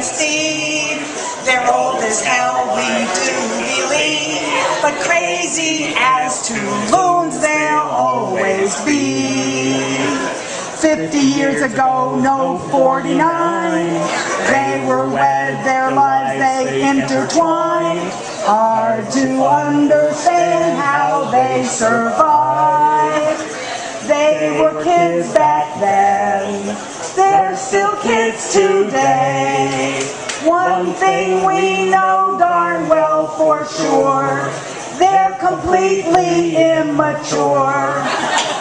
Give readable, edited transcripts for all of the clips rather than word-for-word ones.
Steve. They're old as hell, we do believe, but crazy as two loons they'll always be. 50 years ago, no 49, they were wed, their lives they intertwined. Hard to understand how they survived. They were kids back then, they're still kids today. One thing we know darn well for sure, they're completely immature.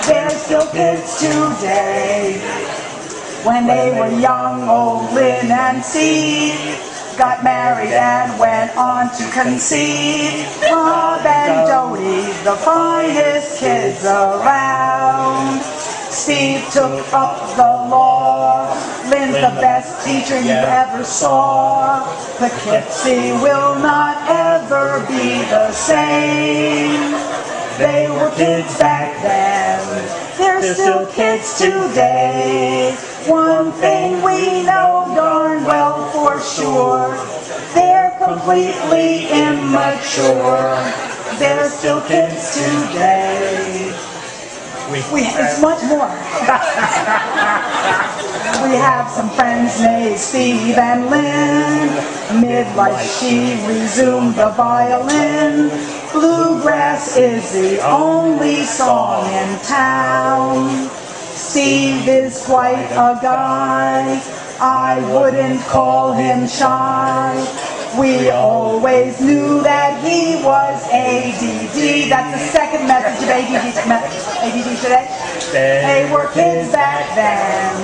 They're still kids today. When they were young, old Lynn and Steve got married and went on to conceive. Rob and Jody, the finest kids around. Steve took up the law. Lynn's the best teacher you ever saw. Poughkeepsie will not ever be the same. They were kids back then, they're still kids today. One thing we know darn well for sure, they're completely immature. They're still kids today. It's much more. We have some friends named Steve and Lynn. Midlife she resumed the violin. Bluegrass is the only song in town. Steve is quite a guy, I wouldn't call him shy. We always knew that he was ADD. That's the second message of ADD today. They were kids back then,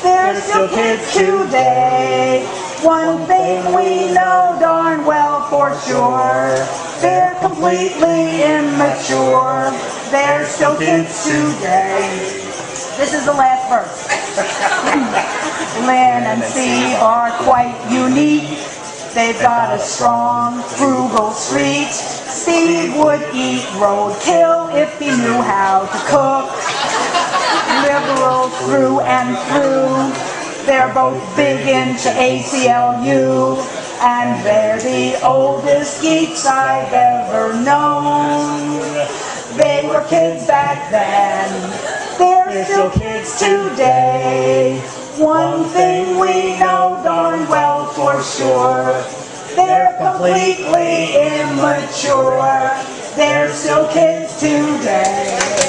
they're still kids today. One thing we know darn well for sure, they're completely immature. They're still kids today. This is the last verse. Lynn and Steve are quite unique. They've got a strong, frugal streak. Steve would eat roadkill if he knew how to cook. Liberal through and through. They're both big into ACLU. And they're the oldest geeks I've ever known. They were kids back then, they're still kids today. One thing we know darn well for sure, they're completely immature. They're still kids today.